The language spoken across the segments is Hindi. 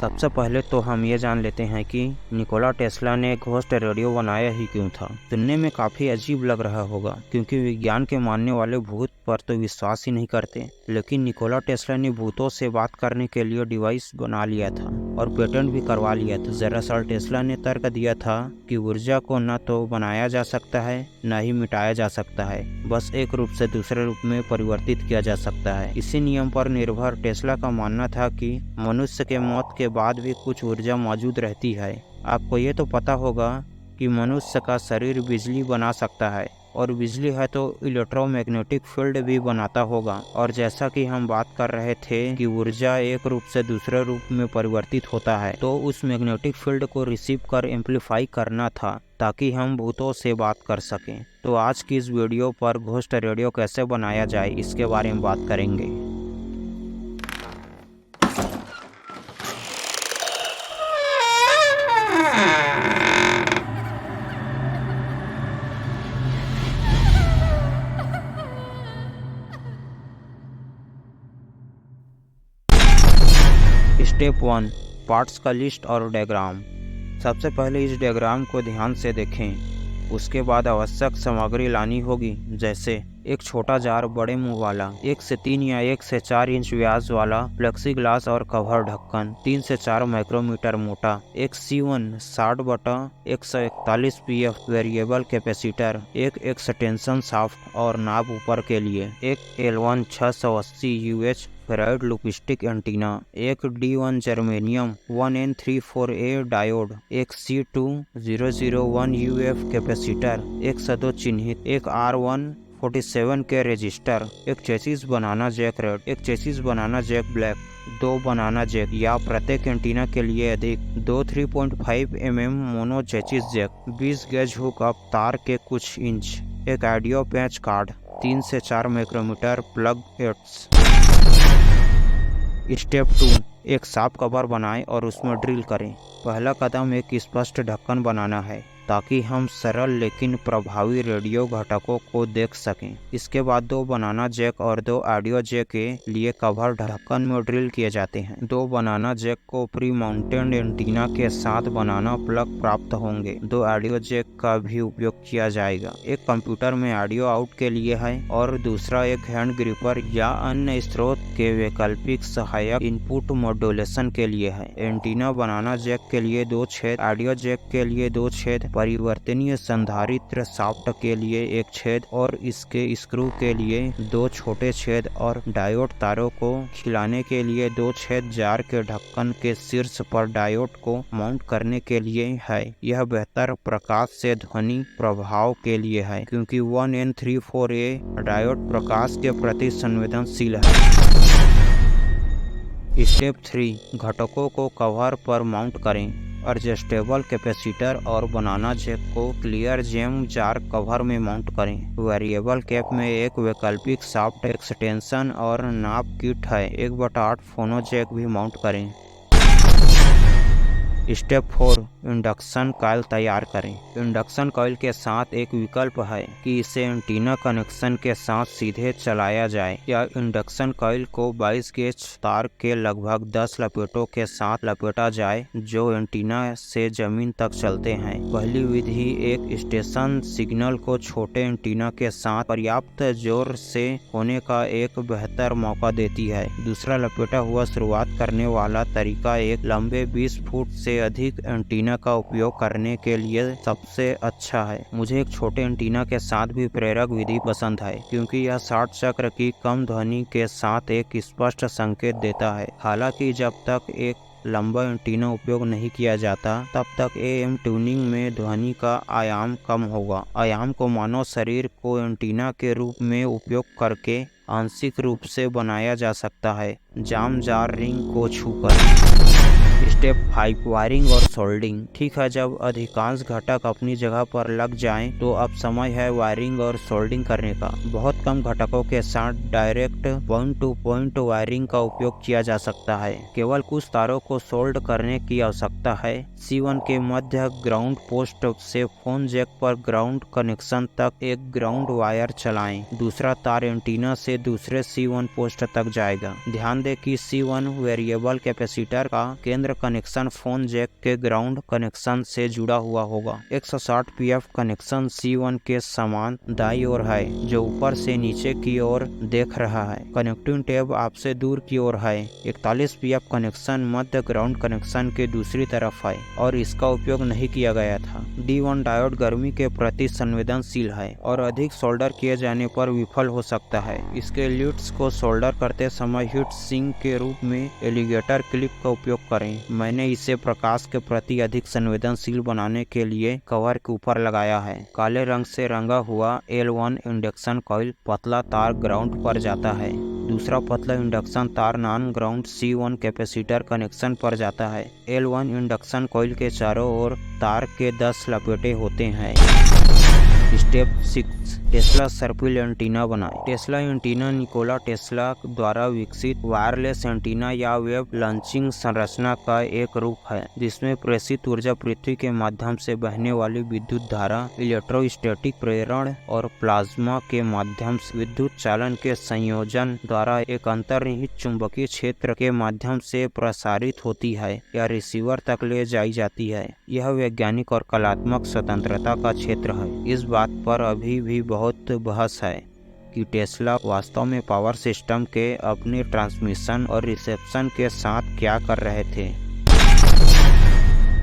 सबसे पहले तो हम ये जान लेते हैं कि निकोला टेस्ला ने घोस्ट रेडियो बनाया ही क्यों था। सुनने में काफी अजीब लग रहा होगा क्योंकि विज्ञान के मानने वाले भूत पर तो विश्वास ही नहीं करते, लेकिन निकोला टेस्ला ने भूतों से बात करने के लिए डिवाइस बना लिया था और पेटेंट भी करवा लिया था। दरअसल टेस्ला ने तर्क दिया था कि ऊर्जा को न तो बनाया जा सकता है न ही मिटाया जा सकता है, बस एक रूप से दूसरे रूप में परिवर्तित किया जा सकता है। इसी नियम पर निर्भर टेस्ला का मानना था कि मनुष्य के मौत के बाद भी कुछ ऊर्जा मौजूद रहती है। आपको ये तो पता होगा कि मनुष्य का शरीर बिजली बना सकता है और बिजली है तो इलेक्ट्रोमैग्नेटिक फील्ड भी बनाता होगा। और जैसा कि हम बात कर रहे थे कि ऊर्जा एक रूप से दूसरे रूप में परिवर्तित होता है, तो उस मैग्नेटिक फील्ड को रिसीव कर एम्पलीफाई करना था ताकि हम भूतों से बात कर सकें। तो आज की इस वीडियो पर घोस्ट रेडियो कैसे बनाया जाए इसके बारे में बात करेंगे। स्टेप 1, पार्ट्स का लिस्ट और डायग्राम। सबसे पहले इस डायग्राम को ध्यान से देखें। उसके बाद आवश्यक सामग्री लानी होगी, जैसे एक छोटा जार बड़े मुंह वाला, 1 से 3 या 1 से 4 इंच व्यास वाला प्लेक्सी ग्लास और कवर ढक्कन, 3 से 4 माइक्रोमीटर मोटा, एक C1 60 बटा 141 PF वेरिएबल कैपेसिटर, एक एक्सटेंशन शाफ्ट और नाब ऊपर के लिए, एक L1 680 UH फेराइड लुपिस्टिक एंटीना, एक D1 जर्मेनियम 1N34A डायोड, एक C2001 UF कैपेसिटर, एक 102 चिन्हित, एक R147 के रजिस्टर, एक चेसिस बनाना जैक रेड, एक chassis banana jack black, 2 banana jack या प्रत्येक एंटीना के लिए अधिक, 2 3.5 mm mono chassis jack, 20 gauge hook up तार के कुछ इंच, एक ऑडियो पैच कार्ड, 3 से 4 माइक्रोमीटर प्लग हेड्स। स्टेप 2, एक साफ कवर बनाएं और उसमें ड्रिल करें। पहला कदम एक स्पष्ट ढक्कन बनाना है ताकि हम सरल लेकिन प्रभावी रेडियो घटकों को देख सकें। इसके बाद 2 बनाना जैक और 2 ऑडियो जैक के लिए कवर ढक्कन में ड्रिल किए जाते हैं। 2 बनाना जैक को प्री माउंटेड एंटीना के साथ बनाना प्लग प्राप्त होंगे। 2 ऑडियो जैक का भी उपयोग किया जाएगा। एक कंप्यूटर में ऑडियो आउट के लिए है और दूसरा एक हैंड ग्रिपर या अन्य स्रोत के वैकल्पिक सहायक इनपुट मॉड्यूलेशन के लिए है। एंटीना बनाना जैक के लिए 2 छेद, ऑडियो जैक के लिए 2 छेद, परिवर्तनीय संधारित्र शाफ्ट के लिए 1 छेद और इसके स्क्रू के लिए 2 छोटे छेद और डायोड तारों को खिलाने के लिए 2 छेद जार के ढक्कन के शीर्ष पर डायोड को माउंट करने के लिए है। यह बेहतर प्रकाश से ध्वनि प्रभाव के लिए है क्योंकि 1N34A डायोड प्रकाश के प्रति संवेदनशील है। स्टेप 3, घटकों को कवर पर माउंट करें। एडजस्टेबल कैपेसिटर और बनाना जैक को क्लियर जेम जार कवर में माउंट करें। वेरिएबल कैप में एक वैकल्पिक शाफ्ट एक्सटेंशन और नाप किट है। 1/8 फोनो जैक भी माउंट करें। स्टेप 4, इंडक्शन कॉइल तैयार करें। इंडक्शन कॉइल के साथ एक विकल्प है कि इसे एंटीना कनेक्शन के साथ सीधे चलाया जाए या इंडक्शन कॉइल को 22 गेज तार के लगभग 10 लपेटों के साथ लपेटा जाए जो एंटीना से जमीन तक चलते हैं। पहली विधि एक स्टेशन सिग्नल को छोटे एंटीना के साथ पर्याप्त जोर से होने का एक बेहतर मौका देती है। दूसरा लपेटा हुआ शुरुआत करने वाला तरीका एक लंबे 20 फुट से अधिक एंटीना का उपयोग करने के लिए सबसे अच्छा है। मुझे एक छोटे एंटीना के साथ भी प्रेरक विधि पसंद है क्योंकि यह 60 चक्र की कम ध्वनि के साथ एक स्पष्ट संकेत देता है। हालांकि जब तक एक लंबा एंटीना उपयोग नहीं किया जाता तब तक AM ट्यूनिंग में ध्वनि का आयाम कम होगा। आयाम को मानव शरीर को एंटीना के रूप में उपयोग करके आंशिक रूप से बनाया जा सकता है, जाम जार रिंग को छूकर। स्टेप 5, वायरिंग और सोल्डिंग। ठीक है, जब अधिकांश घटक अपनी जगह पर लग जाएं, तो अब समय है वायरिंग और सोल्डिंग करने का। बहुत कम घटकों के साथ direct point two point wiring का उपयोग किया जा सकता है। केवल कुछ तारों को सोल्ड करने की आवश्यकता है। C1 के मध्य ग्राउंड पोस्ट से फोन जैक पर ग्राउंड कनेक्शन तक एक ग्राउंड वायर चलाएं। दूसरा तार एंटीना से दूसरे C1 पोस्ट तक जाएगा। ध्यान दें कि C1 वेरिएबल कैपेसिटर का केंद्र कनेक्शन फोन जैक के ग्राउंड कनेक्शन से जुड़ा हुआ होगा। 160 pf कनेक्शन C1 के समान दाईं ओर है जो ऊपर से नीचे की ओर देख रहा है। कनेक्टिंग टैब आपसे दूर की ओर है। 41 pf कनेक्शन मध्य ग्राउंड कनेक्शन के दूसरी तरफ है और इसका उपयोग नहीं किया गया था। D1 डायोड गर्मी के प्रति संवेदनशील है और अधिक सोल्डर किए जाने पर विफल हो सकता है। इसके लीड्स को सोल्डर करते समय हीट सिंक के रूप में एलिगेटर क्लिप का उपयोग करें। मैंने इसे प्रकाश के प्रति अधिक संवेदनशील बनाने के लिए कवर के ऊपर लगाया है। काले रंग से रंगा हुआ L1 इंडक्शन कॉइल पतला तार ग्राउंड पर जाता है। दूसरा पतला इंडक्शन तार non ground C1 capacitor connection पर जाता है। L1 इंडक्शन कॉइल के चारों ओर तार के 10 लपेटे होते हैं। स्टेप 6 टेस्ला सर्पिल एंटीना बनाएं। टेस्ला एंटीना निकोला टेस्ला द्वारा विकसित वायरलेस एंटीना या वेव लॉन्चिंग संरचना का एक रूप है जिसमें प्रेषित ऊर्जा पृथ्वी के माध्यम से बहने वाली विद्युत धारा, इलेक्ट्रोस्टैटिक प्रेरण और प्लाज्मा के माध्यम से विद्युत चालन के संयोजन द्वारा एक अंतर्निहित चुंबकीय क्षेत्र के माध्यम से प्रसारित होती है या रिसीवर तक ले जाई जाती है। यह वैज्ञानिक और कलात्मक स्वतंत्रता का क्षेत्र है। इस बात पर अभी भी बहुत बहस है कि टेस्ला वास्तव में पावर सिस्टम के अपने ट्रांसमिशन और रिसेप्शन के साथ क्या कर रहे थे।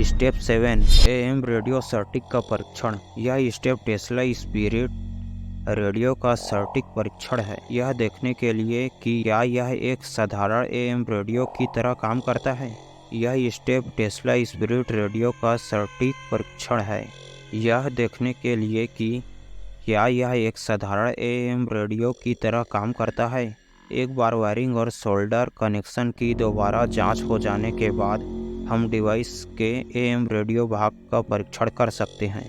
स्टेप 7 AM रेडियो सटीक का परीक्षण। यह स्टेप टेस्ला स्पिरिट रेडियो का सटीक परीक्षण है। यह देखने के लिए कि क्या यह एक साधारण AM रेडियो की तरह काम करता है। यह स्टेप टेस्ला स्पिरिट रेडियो का सटीक परीक्षण है। यह देखने के लिए कि क्या यह एक साधारण AM रेडियो की तरह काम करता है। एक बार वायरिंग और सोल्डर कनेक्शन की दोबारा जांच हो जाने के बाद हम डिवाइस के AM रेडियो भाग का परीक्षण कर सकते हैं।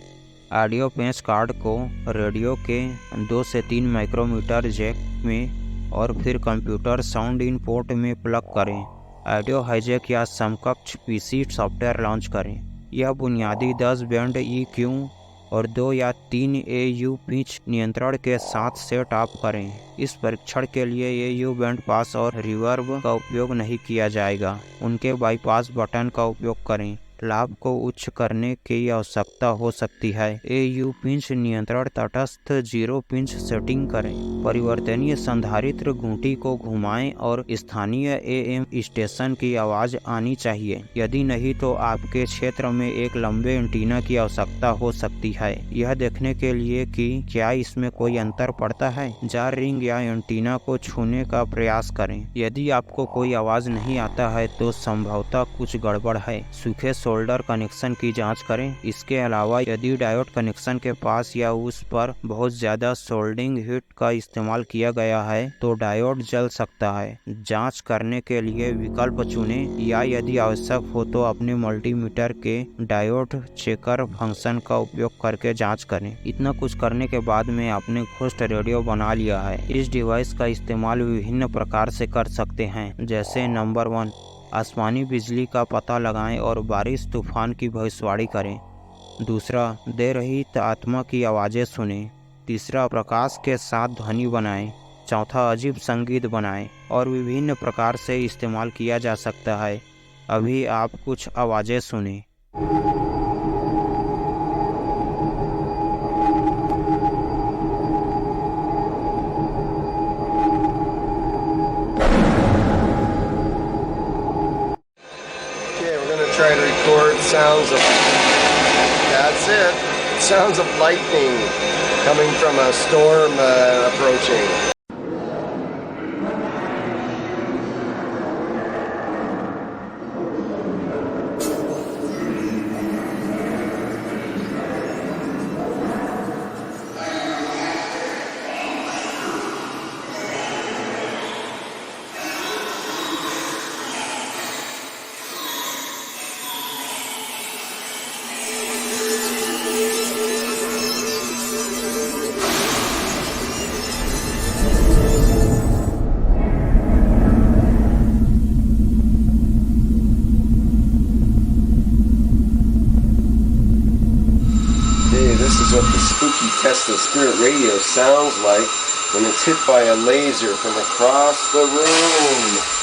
ऑडियो पेंच कार्ड को रेडियो के 2 से 3 माइक्रोमीटर जैक में और फिर कंप्यूटर साउंड इन पोर्ट में प्लग करें। ऑडियो हाईजैक या समकक्ष PC सॉफ्टवेयर लॉन्च करें। यह बुनियादी 10 बैंड EQ और 2 या 3 AU पिच नियंत्रण के साथ सेट अप करें। इस परीक्षण के लिए AU बैंड पास और रिवर्ब का उपयोग नहीं किया जाएगा। उनके बाईपास बटन का उपयोग करें। लाभ को उच्च करने की आवश्यकता हो सकती है। AU पिंच नियंत्रण तटस्थ 0 पिंच सेटिंग करें। परिवर्तनीय संधारित्र घूंटी को घुमाएं और स्थानीय AM स्टेशन की आवाज आनी चाहिए। यदि नहीं तो आपके क्षेत्र में एक लंबे एंटीना की आवश्यकता हो सकती है। यह देखने के लिए कि क्या इसमें कोई अंतर पड़ता है, जार रिंग या एंटीना को छूने का प्रयास करें। यदि आपको कोई आवाज नहीं आता है तो संभवतः कुछ गड़बड़ है। सूखे सोल्डर कनेक्शन की जांच करें। इसके अलावा यदि डायोड कनेक्शन के पास या उस पर बहुत ज्यादा सोल्डिंग हीट का इस्तेमाल किया गया है तो डायोड जल सकता है। जांच करने के लिए विकल्प चुनें या यदि आवश्यक हो तो अपने मल्टीमीटर के डायोड चेकर फंक्शन का उपयोग करके जांच करें। इतना कुछ करने के बाद में आपने घोस्ट रेडियो बना लिया है। इस डिवाइस का इस्तेमाल विभिन्न प्रकार से कर सकते हैं, जैसे नंबर 1 आसमानी बिजली का पता लगाएं और बारिश तूफान की भविष्यवाणी करें। दूसरा, दे रही आत्मा की आवाज़ें सुनें। तीसरा, प्रकाश के साथ ध्वनि बनाएं। चौथा, अजीब संगीत बनाएं। और विभिन्न प्रकार से इस्तेमाल किया जा सकता है। अभी आप कुछ आवाज़ें सुनें। Try to record sounds of, that's it, sounds of lightning coming from a storm approaching. This is what the spooky Tesla Spirit Radio sounds like when it's hit by a laser from across the room.